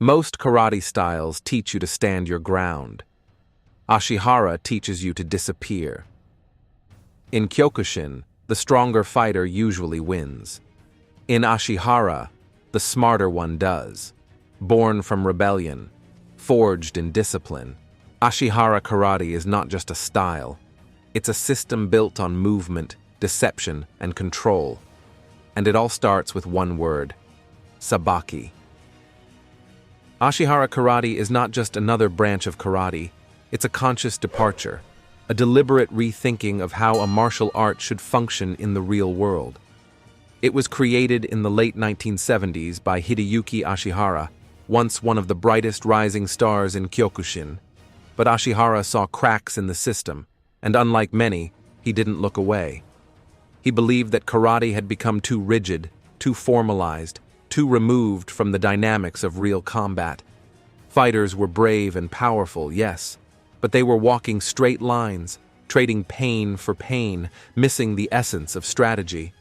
Most karate styles teach you to stand your ground. Ashihara teaches you to disappear. In Kyokushin, the stronger fighter usually wins. In Ashihara, the smarter one does. Born from rebellion, forged in discipline, Ashihara karate is not just a style. It's a system built on movement, deception, and control. And it all starts with one word: Sabaki. Ashihara karate is not just another branch of karate, it's a conscious departure, a deliberate rethinking of how a martial art should function in the real world. It was created in the late 1970s by Hideyuki Ashihara, once one of the brightest rising stars in Kyokushin. But Ashihara saw cracks in the system, and unlike many, he didn't look away. He believed that karate had become too rigid, too formalized, too removed from the dynamics of real combat. Fighters were brave and powerful, yes, but they were walking straight lines, trading pain for pain, missing the essence of strategy.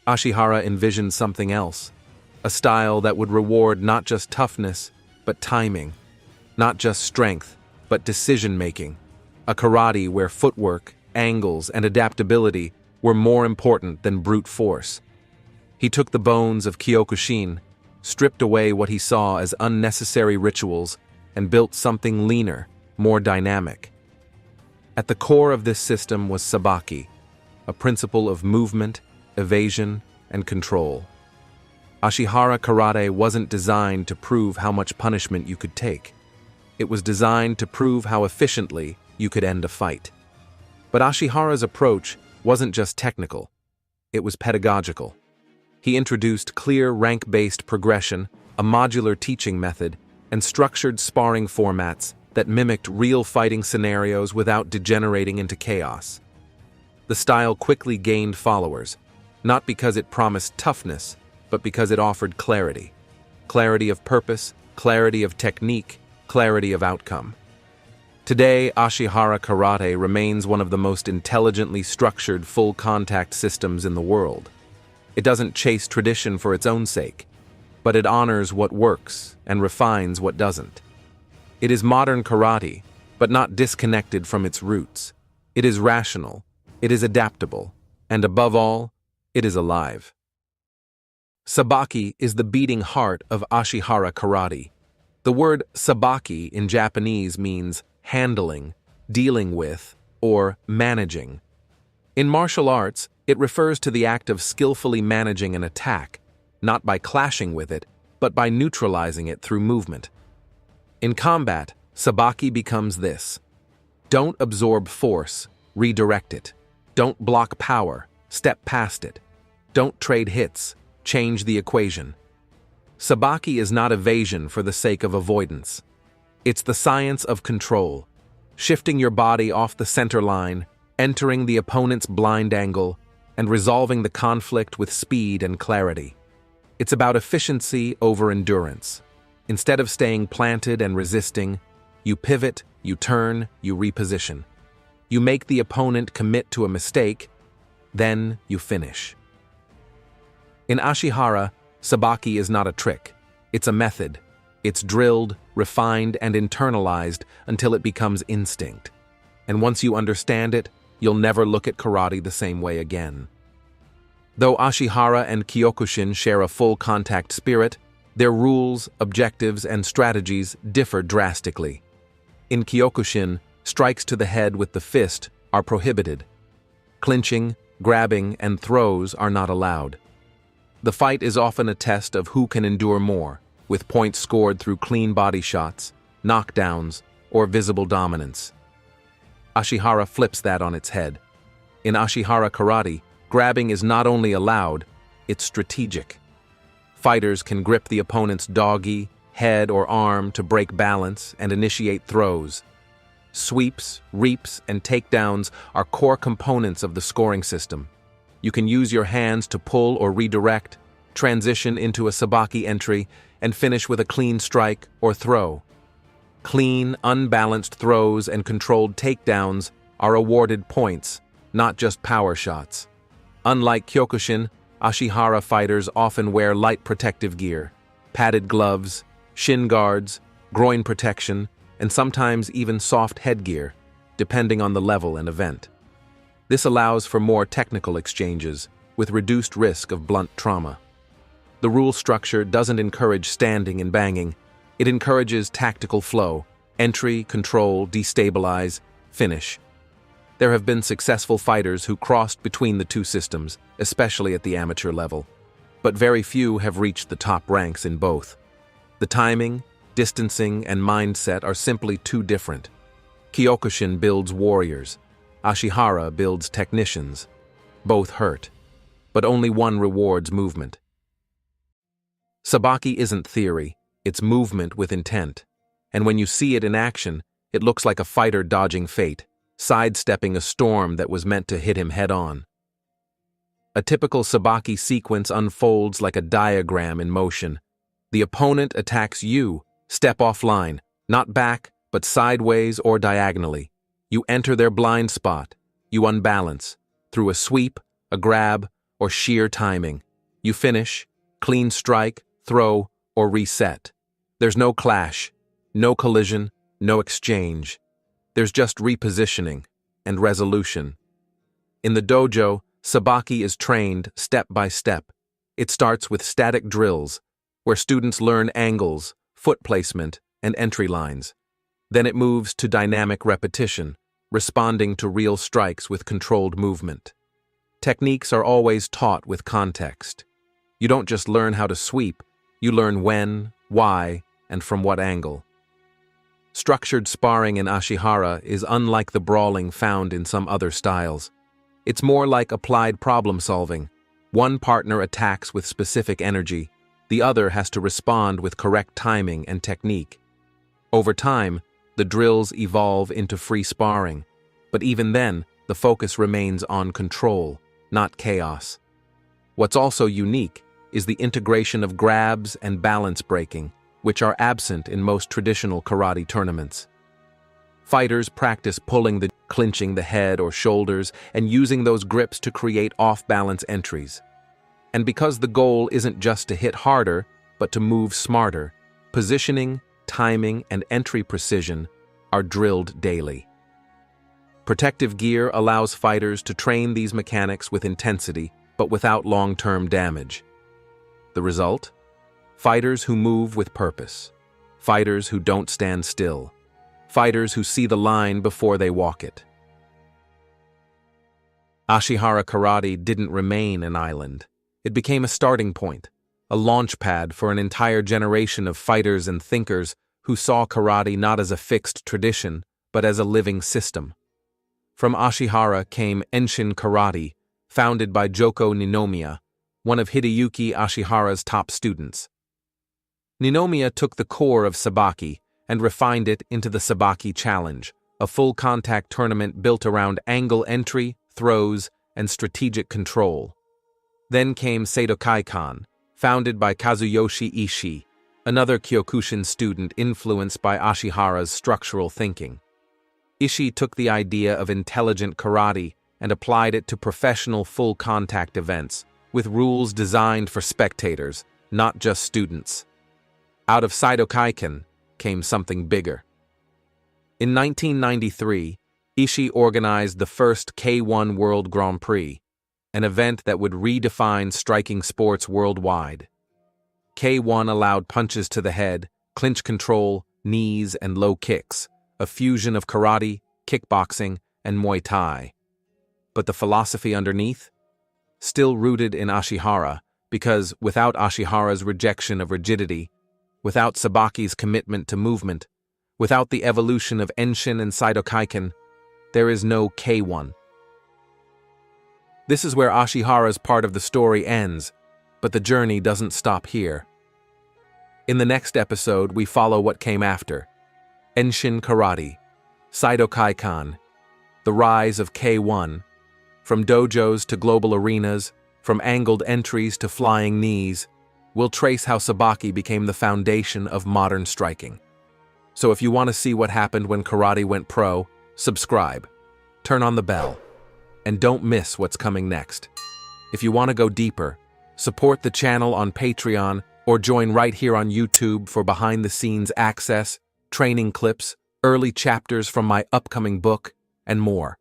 Ashihara envisioned something else, a style that would reward not just toughness, but timing, not just strength, but decision-making, a karate where footwork, angles, and adaptability were more important than brute force. He took the bones of Kyokushin, stripped away what he saw as unnecessary rituals, and built something leaner, more dynamic. At the core of this system was Sabaki, a principle of movement, evasion, and control. Ashihara karate wasn't designed to prove how much punishment you could take. It was designed to prove how efficiently you could end a fight. But Ashihara's approach wasn't just technical, it was pedagogical. He introduced clear rank-based progression, a modular teaching method, and structured sparring formats that mimicked real fighting scenarios without degenerating into chaos. The style quickly gained followers, not because it promised toughness, but because it offered clarity. Clarity of purpose, clarity of technique, clarity of outcome. Today, Ashihara karate remains one of the most intelligently structured full-contact systems in the world. It doesn't chase tradition for its own sake, but it honors what works and refines what doesn't. It is modern karate, but not disconnected from its roots. It is rational, it is adaptable, and above all, it is alive. Sabaki is the beating heart of Ashihara karate. The word sabaki in Japanese means handling, dealing with, or managing. In martial arts, it refers to the act of skillfully managing an attack, not by clashing with it, but by neutralizing it through movement. In combat, Sabaki becomes this: don't absorb force, redirect it. Don't block power, step past it. Don't trade hits, change the equation. Sabaki is not evasion for the sake of avoidance. It's the science of control, shifting your body off the center line, entering the opponent's blind angle, and resolving the conflict with speed and clarity. It's about efficiency over endurance. Instead of staying planted and resisting, you pivot, you turn, you reposition. You make the opponent commit to a mistake, then you finish. In Ashihara, Sabaki is not a trick. It's a method. It's drilled, refined, and internalized until it becomes instinct. And once you understand it, you'll never look at karate the same way again. Though Ashihara and Kyokushin share a full-contact spirit, their rules, objectives, and strategies differ drastically. In Kyokushin, strikes to the head with the fist are prohibited. Clinching, grabbing, and throws are not allowed. The fight is often a test of who can endure more, with points scored through clean body shots, knockdowns, or visible dominance. Ashihara flips that on its head. In Ashihara karate, grabbing is not only allowed, it's strategic. Fighters can grip the opponent's dogi, head, or arm to break balance and initiate throws. Sweeps, reaps, and takedowns are core components of the scoring system. You can use your hands to pull or redirect, transition into a sabaki entry, and finish with a clean strike or throw. Clean, unbalanced throws and controlled takedowns are awarded points, not just power shots. Unlike Kyokushin, Ashihara fighters often wear light protective gear, padded gloves, shin guards, groin protection, and sometimes even soft headgear, depending on the level and event. This allows for more technical exchanges, with reduced risk of blunt trauma. The rule structure doesn't encourage standing and banging. It encourages tactical flow, entry, control, destabilize, finish. There have been successful fighters who crossed between the two systems, especially at the amateur level, but very few have reached the top ranks in both. The timing, distancing, and mindset are simply too different. Kyokushin builds warriors. Ashihara builds technicians. Both hurt, but only one rewards movement. Sabaki isn't theory, it's movement with intent. And when you see it in action, it looks like a fighter dodging fate, sidestepping a storm that was meant to hit him head-on. A typical Sabaki sequence unfolds like a diagram in motion. The opponent attacks you, step offline, not back, but sideways or diagonally. You enter their blind spot. You unbalance, through a sweep, a grab, or sheer timing. You finish, clean strike, throw, or reset. There's no clash, no collision, no exchange. There's just repositioning and resolution. In the dojo, Sabaki is trained step by step. It starts with static drills, where students learn angles, foot placement, and entry lines. Then it moves to dynamic repetition, responding to real strikes with controlled movement. Techniques are always taught with context. You don't just learn how to sweep, you learn when, why, and from what angle. Structured sparring in Ashihara is unlike the brawling found in some other styles. It's more like applied problem-solving. One partner attacks with specific energy, the other has to respond with correct timing and technique. Over time, the drills evolve into free sparring, but even then, the focus remains on control, not chaos. What's also unique is the integration of grabs and balance breaking, which are absent in most traditional karate tournaments. Fighters practice clinching the head or shoulders and using those grips to create off-balance entries. And because the goal isn't just to hit harder, but to move smarter, positioning, timing, and entry precision are drilled daily. Protective gear allows fighters to train these mechanics with intensity, but without long-term damage. The result? Fighters who move with purpose. Fighters who don't stand still. Fighters who see the line before they walk it. Ashihara karate didn't remain an island. It became a starting point, a launch pad for an entire generation of fighters and thinkers who saw karate not as a fixed tradition, but as a living system. From Ashihara came Enshin Karate, founded by Joko Ninomiya, one of Hideyuki Ashihara's top students. Ninomiya took the core of Sabaki and refined it into the Sabaki Challenge, a full-contact tournament built around angle entry, throws, and strategic control. Then came Sabaki, founded by Kazuyoshi Ishii, another Kyokushin student influenced by Ashihara's structural thinking. Ishii took the idea of intelligent karate and applied it to professional full-contact events, with rules designed for spectators, not just students. Out of Sabaki came something bigger. In 1993, Ishii organized the first K1 World Grand Prix, an event that would redefine striking sports worldwide. K1 allowed punches to the head, clinch control, knees, and low kicks, a fusion of karate, kickboxing, and Muay Thai. But the philosophy underneath? Still rooted in Ashihara, because without Ashihara's rejection of rigidity, without Sabaki's commitment to movement, without the evolution of Enshin and Sabaki, there is no K1. This is where Ashihara's part of the story ends, but the journey doesn't stop here. In the next episode, we follow what came after: Enshin Karate, Sabaki, the rise of K1, from dojos to global arenas, from angled entries to flying knees. We'll trace how Sabaki became the foundation of modern striking. So if you want to see what happened when karate went pro, subscribe, turn on the bell, and don't miss what's coming next. If you want to go deeper, support the channel on Patreon or join right here on YouTube for behind-the-scenes access, training clips, early chapters from my upcoming book, and more.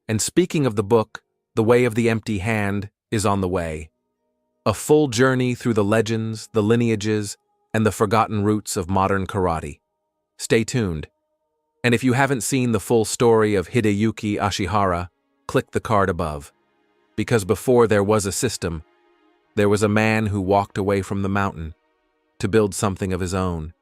And speaking of the book, The Way of the Empty Hand is on the way. A full journey through the legends, the lineages, and the forgotten roots of modern karate. Stay tuned. And if you haven't seen the full story of Hideyuki Ashihara, click the card above. Because before there was a system, there was a man who walked away from the mountain to build something of his own.